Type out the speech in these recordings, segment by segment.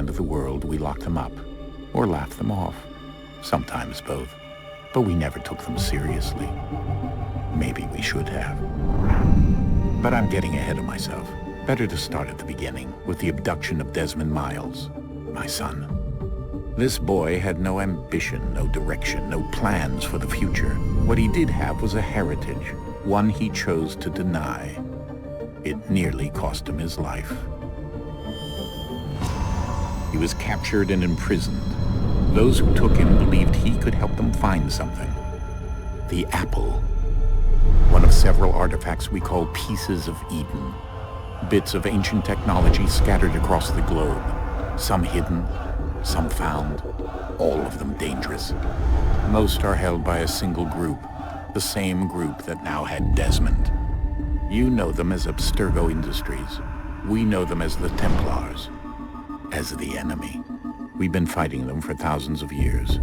end of the world, we locked them up, or laughed them off. Sometimes both. But we never took them seriously. Maybe we should have. But I'm getting ahead of myself. Better to start at the beginning, with the abduction of Desmond Miles, my son. This boy had no ambition, no direction, no plans for the future. What he did have was a heritage, one he chose to deny. It nearly cost him his life. He was captured and imprisoned. Those who took him believed he could help them find something. The apple. One of several artifacts we call pieces of Eden. Bits of ancient technology scattered across the globe. Some hidden, some found, all of them dangerous. Most are held by a single group, the same group that now had Desmond. You know them as Abstergo Industries. We know them as the Templars, as the enemy. We've been fighting them for thousands of years,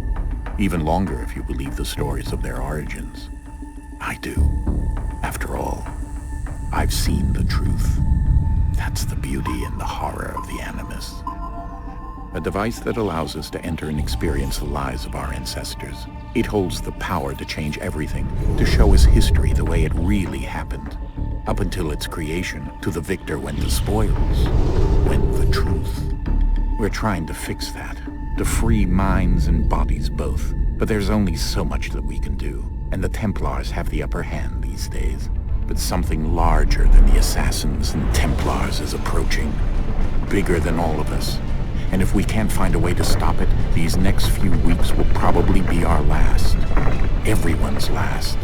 even longer if you believe the stories of their origins. I do. After all, I've seen the truth. That's the beauty and the horror of the Animus. A device that allows us to enter and experience the lives of our ancestors. It holds the power to change everything, to show us history the way it really happened. Up until its creation, to the victor went the spoils, went the truth. We're trying to fix that, to free minds and bodies both. But there's only so much that we can do, and the Templars have the upper hand these days. But something larger than the Assassins and Templars is approaching, bigger than all of us. And if we can't find a way to stop it, these next few weeks will probably be our last. Everyone's last.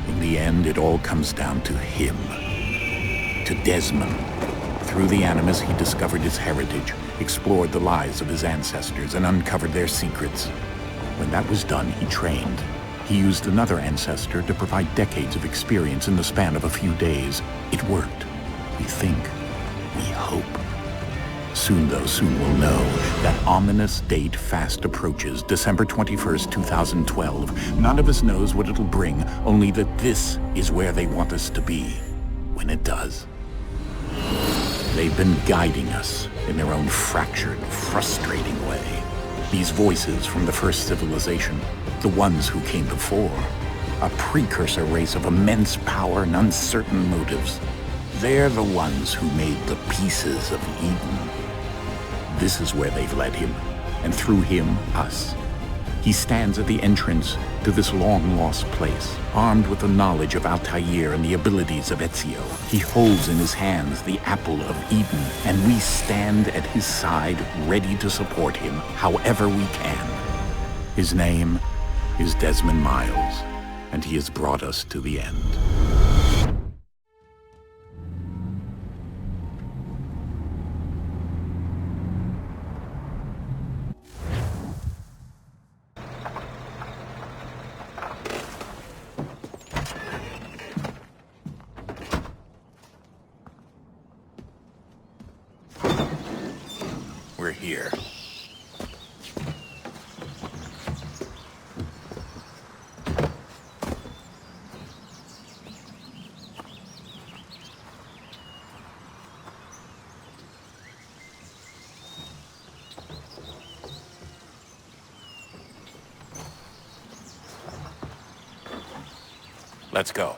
In the end, it all comes down to him. To Desmond. Through the Animus, he discovered his heritage, explored the lives of his ancestors, and uncovered their secrets. When that was done, he trained. He used another ancestor to provide decades of experience in the span of a few days. It worked. We think. We hope. Soon we'll know. That ominous date fast approaches, December 21st, 2012. None of us knows what it'll bring, only that this is where they want us to be, when it does. They've been guiding us in their own fractured, frustrating way. These voices from the first civilization, the ones who came before, a precursor race of immense power and uncertain motives. They're the ones who made the pieces of Eden. This is where they've led him, and through him, us. He stands at the entrance to this long-lost place, armed with the knowledge of Altair and the abilities of Ezio. He holds in his hands the apple of Eden, and we stand at his side, ready to support him however we can. His name is Desmond Miles, and he has brought us to the end. We're here. Let's go.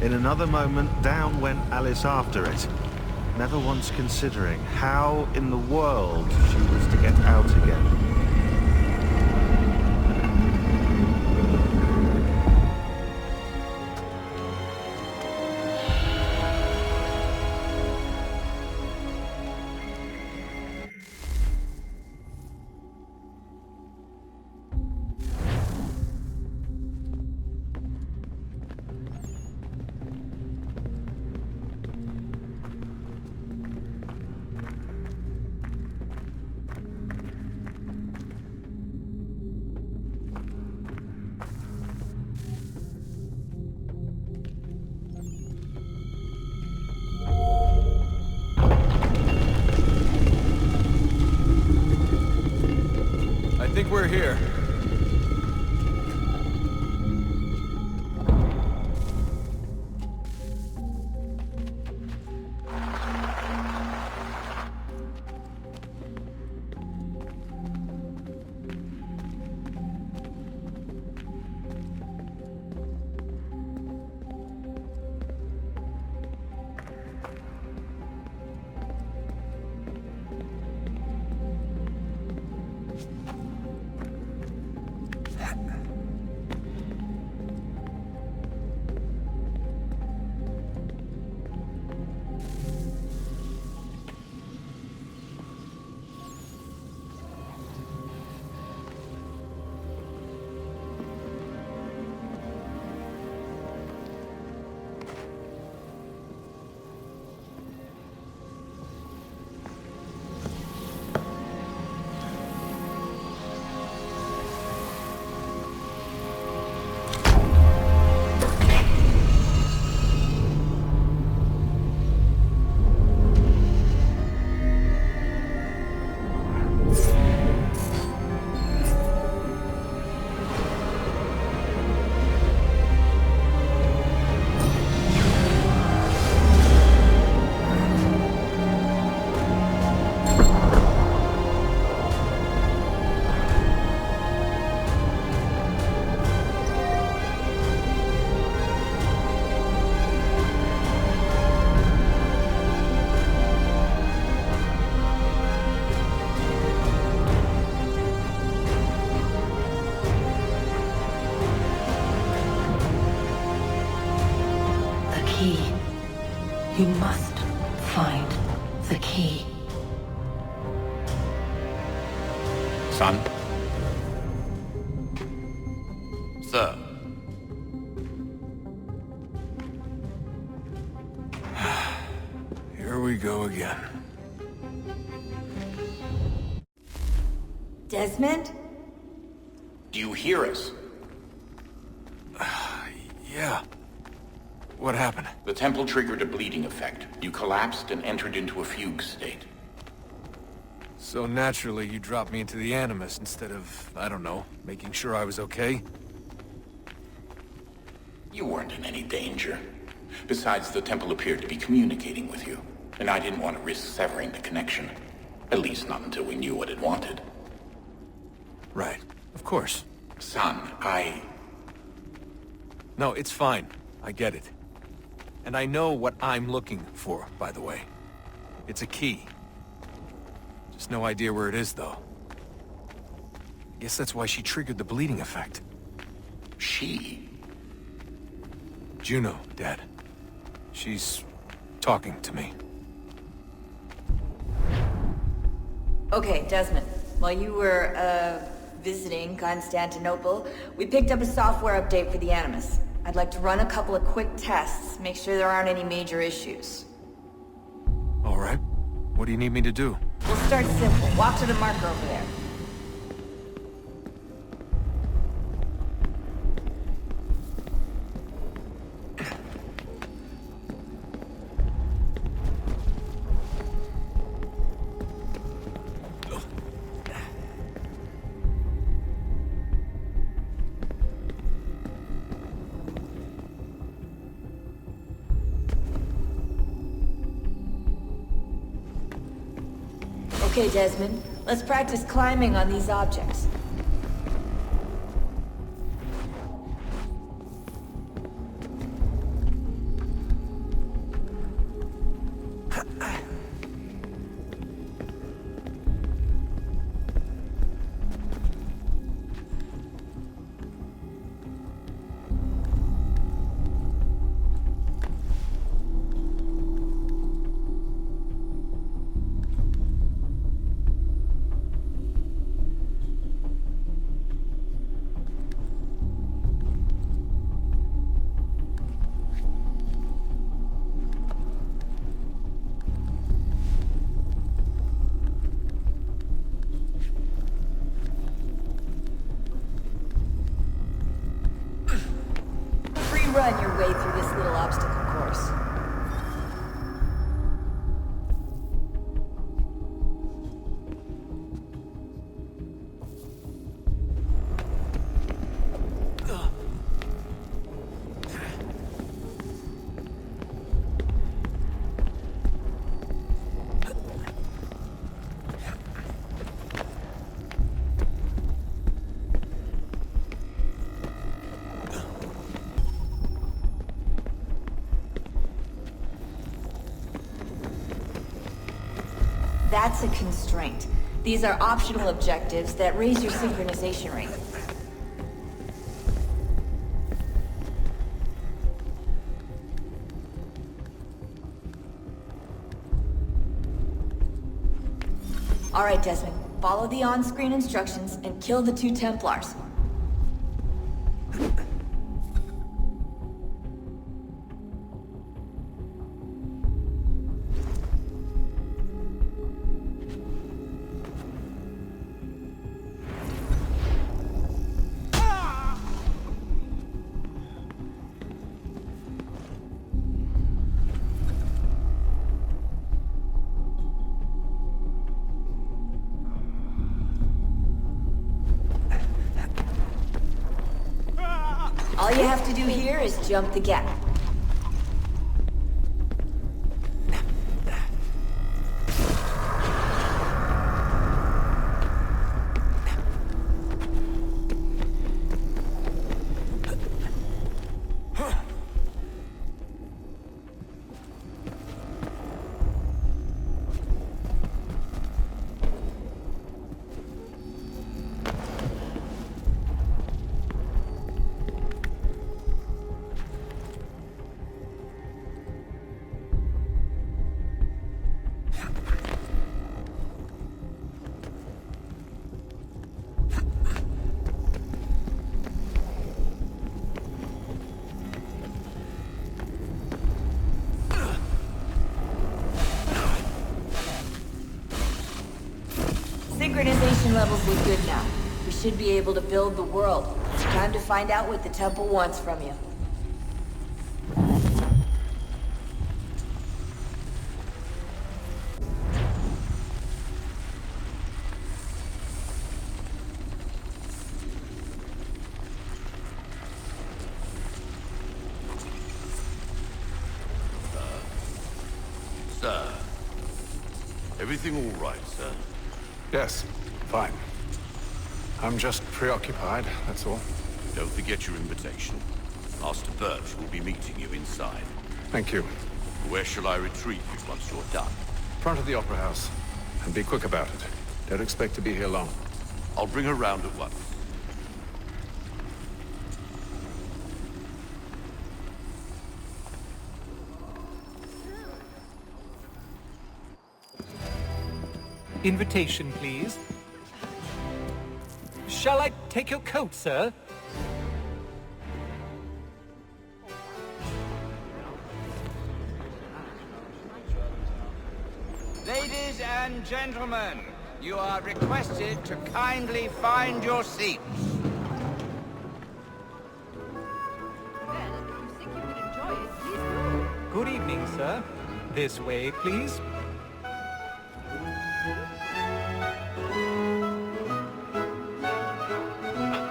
In another moment, down went Alice after it, never once considering how in the world she was to get out again. I think we're here. You must find the key. Son? Sir. Here we go again. Desmond? Do you hear us? Yeah. What happened? The temple triggered a bleeding effect. You collapsed and entered into a fugue state. So naturally, you dropped me into the Animus instead of, I don't know, making sure I was okay? You weren't in any danger. Besides, the temple appeared to be communicating with you, and I didn't want to risk severing the connection. At least not until we knew what it wanted. Right. Of course. Son, No, it's fine. I get it. And I know what I'm looking for, by the way. It's a key. Just no idea where it is, though. I guess that's why she triggered the bleeding effect. She? Juno, Dad. She's talking to me. Okay, Desmond. While you were, visiting Constantinople, we picked up a software update for the Animus. I'd like to run a couple of quick tests, make sure there aren't any major issues. All right. What do you need me to do? We'll start simple. Walk to the marker over there. Okay, Desmond. Let's practice climbing on these objects. this little obstacle course. That's a constraint. These are optional objectives that raise your synchronization rate. All right, Desmond. Follow the on-screen instructions and kill the 2 Templars. All you have to do here is jump the gap. Synchronization levels look good now. We should be able to build the world. Time to find out what the temple wants from you. Sir. Everything all right, sir? Yes, fine. I'm just preoccupied, that's all. Don't forget your invitation. Master Birch will be meeting you inside. Thank you. Where shall I retrieve you once you're done? Front of the Opera House. And be quick about it. Don't expect to be here long. I'll bring her round at once. Invitation, please. Shall I take your coat, sir? Ladies and gentlemen, you are requested to kindly find your seats. Good evening, sir. This way, please.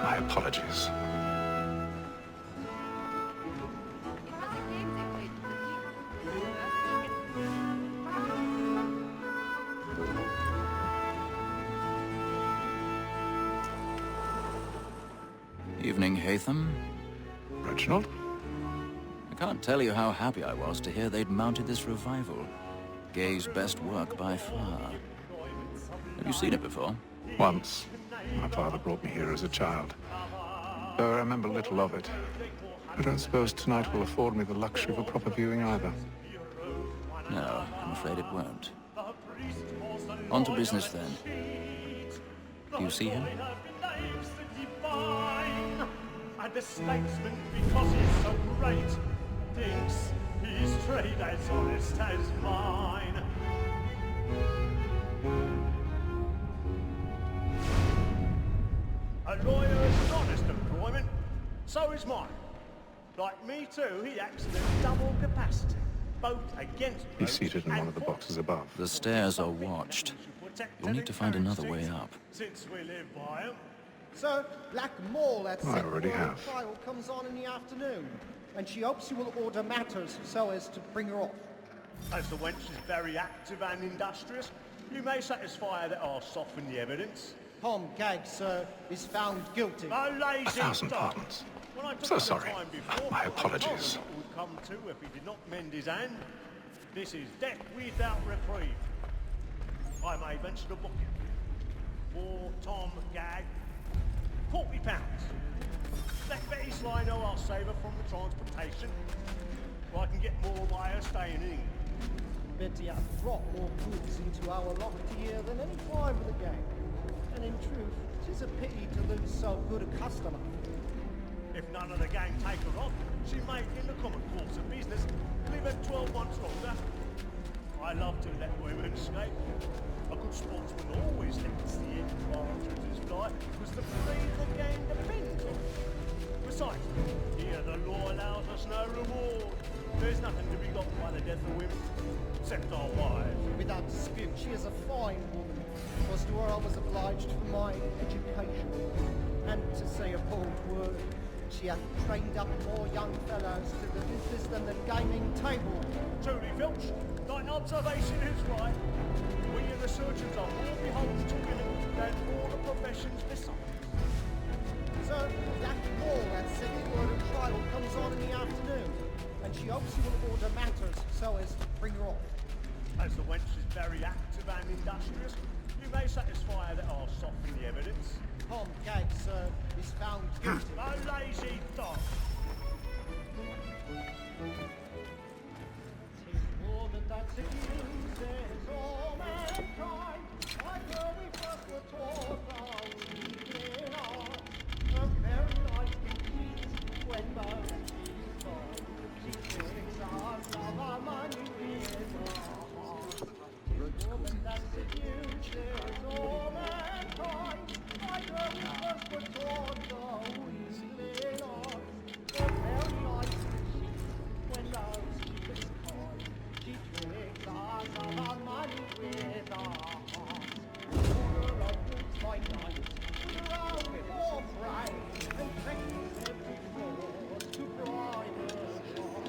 My apologies. Evening, Hatham. Reginald? I can't tell you how happy I was to hear they'd mounted this revival. Gay's best work by far. Have you seen it before? Once. My father brought me here as a child. Though I remember little of it. I don't suppose tonight will afford me the luxury of a proper viewing either. No, I'm afraid it won't. On to business, then. Do you see him? And the statesman, because he's so great, thinks his trade as honest as mine. A lawyer is an honest employment, so is mine. Like me too, he acts in a double capacity, both against He's seated in one of the boxes above. The stairs are watched. You'll need to find another way up. Since we live by 'em. Sir, Black Mall at I already have. trial comes on in the afternoon, and she hopes you will order matters so as to bring her off. As the wench is very active and industrious, you may satisfy that I'll soften the evidence. Tom Gag, sir, is found guilty. A lazy 1,000 dog. pardons. When I took So the sorry. time before, My I apologies. told him what would come to if he did not mend his hand. This is death without reprieve. I may venture to book him. For Tom Gag, £40. Let Betty Sly know I'll save her from the transportation, or I can get more by her staying in England. Betty hath brought more goods into our loft here than any five of the gang. And in truth, 'tis a pity to lose so good a customer. If none of the gang take her on, she may, in the common course of business, live at 12 months longer. I love to let women escape. A good sportsman always lets the end partridges fly, because the breed the gang depends on. Besides, here the law allows us no reward. There's nothing to be got by the death of women, except our wives. Without dispute, she is a fine woman. Was to her I was obliged for my education. And to say a bold word, she hath trained up more young fellows to the business than the gaming table. Truly, Filch, thine observation is right. We and the surgeons are more beholden to women than all the professions besides. Sir, Black Mall at City Word of Trial comes on in the afternoon, and she hopes you will order matters so as to bring her off. As the wench is very active and industrious, you may satisfy her that I'll soften the evidence. Tom Gag, sir, is found guilty. A lazy dog! Tis more than that accuses all mankind. I know we first were taught our weekly art. A very nice disease when both she's gone. She thinks us of our money with her heart. Tis more than that accuses all mankind. I know we first were taught our weekly art. A very nice disease when both she's gone. She tricks us of our money with her heart. Order of boots by night, round for pride, and practice every course to bribe her shop.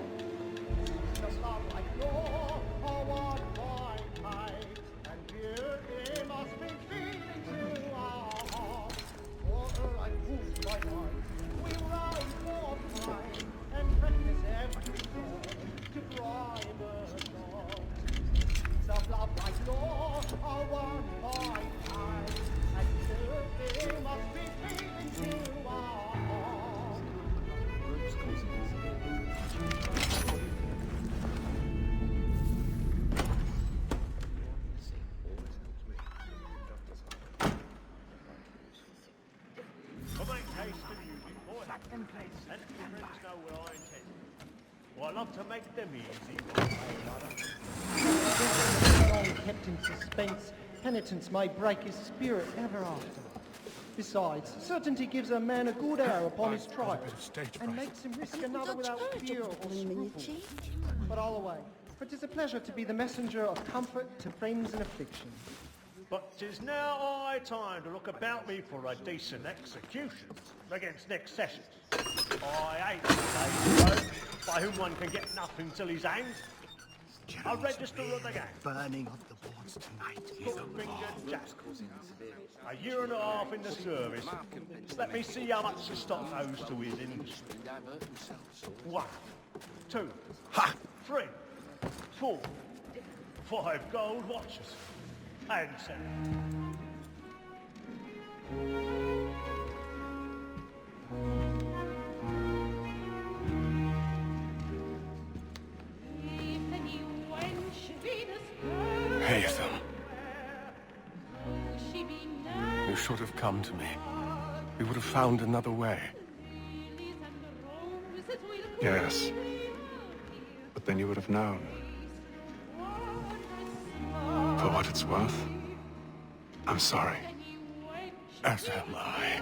The love like law, are one by might, and beauty must be feeding to our heart. Order like boots by night, we round for pride, and practice every course to bribe her shop. Of love like law, are one by time, and beauty must be feeding to our heart. I'll make haste to use it, boy. And your friends know what I intend. Well, I love to make them easy. Long kept in suspense, penitence may break his spirit ever after. Besides, certainty gives a man a good air upon his trial, and makes him risk another without fear or scruple. But all away, for 'tis a pleasure to be the messenger of comfort to friends in affliction. But 'tis now high time to look about me for a decent execution against next session. I hate the lazy rogue by whom one can get nothing till he's hanged. A register of the gang. Burning of the boards tonight. Foot-fingered Jack. A year and a half in the service. Let me see how much the stock owes to his industry. 1, 2, 3, 4, 5 gold watches. And 7. Haytham. You should have come to me. We would have found another way. Yes. But then you would have known. For what it's worth, I'm sorry. As am I.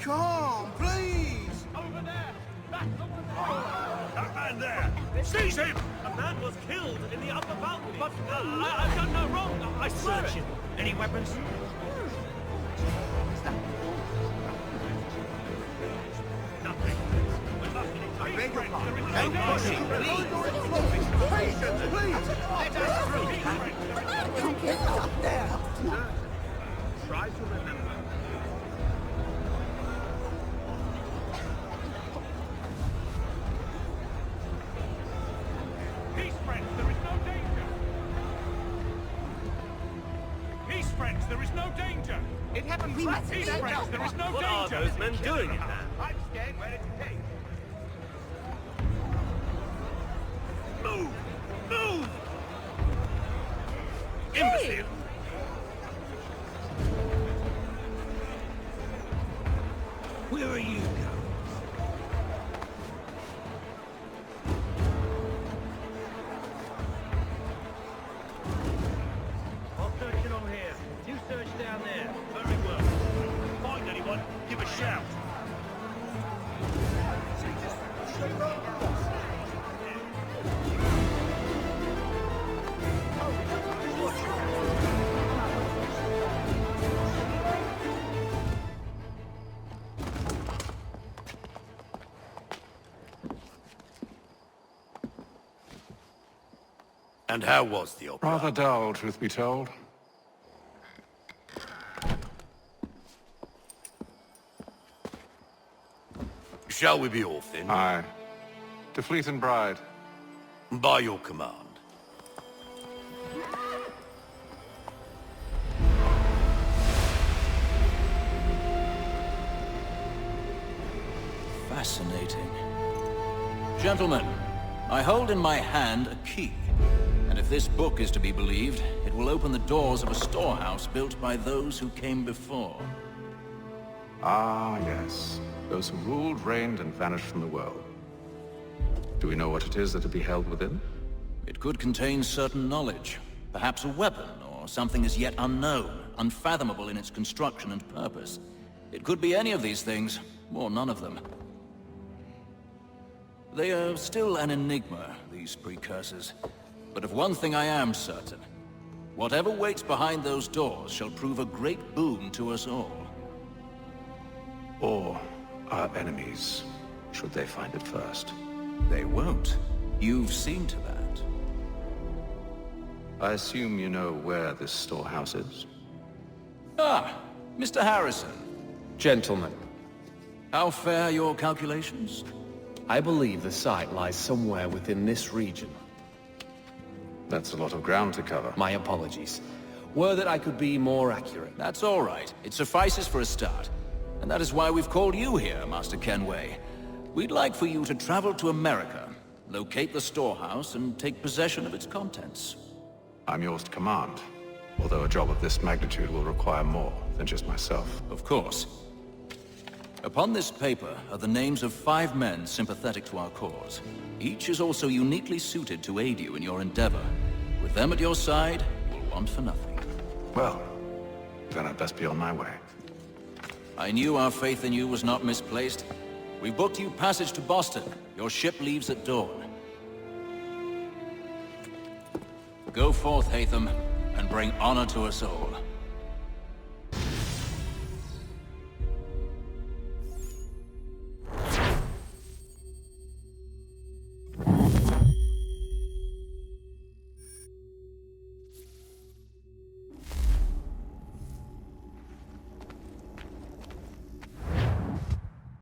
calm, please! Over there! That's the one! That man there! Seize him! A man was killed in the upper balcony. But I've done no wrong. I swear it. Any weapons? Nothing. We must beg your pardon. Hey, pushing, please! Patience, please! Let us through. Get up there! Try to remember. Peace, friends, there is no danger. Peace, friends, there is no danger. It happened fast. Peace, friends, there is no danger. What are those men doing in there? I'm scared where it's taken. Move! Move! Imbecile! Where are you going? I'll search it on here. You search down there. Very well. Find anyone, give a shout. And how was the opera? Rather dull, truth be told. Shall we be off then? Aye. To Fleet and Bride. By your command. Fascinating. Gentlemen, I hold in my hand a key. And if this book is to be believed, it will open the doors of a storehouse built by those who came before. Ah, yes. Those who ruled, reigned, and vanished from the world. Do we know what it is that will be held within? It could contain certain knowledge. Perhaps a weapon, or something as yet unknown, unfathomable in its construction and purpose. It could be any of these things, or none of them. They are still an enigma, these precursors. But of one thing I am certain. Whatever waits behind those doors shall prove a great boon to us all. Or our enemies, should they find it first. They won't. You've seen to that. I assume you know where this storehouse is? Ah, Mr. Harrison. Gentlemen, How fare your calculations? I believe the site lies somewhere within this region. That's a lot of ground to cover. My apologies. Were that I could be more accurate. That's all right. It suffices for a start. And that is why we've called you here, Master Kenway. We'd like for you to travel to America, locate the storehouse, and take possession of its contents. I'm yours to command, although a job of this magnitude will require more than just myself. Of course. Upon this paper are the names of 5 men sympathetic to our cause. Each is also uniquely suited to aid you in your endeavor. With them at your side, you'll want for nothing. Well, then I'd best be on my way. I knew our faith in you was not misplaced. We booked you passage to Boston. Your ship leaves at dawn. Go forth, Hatham, and bring honor to us all.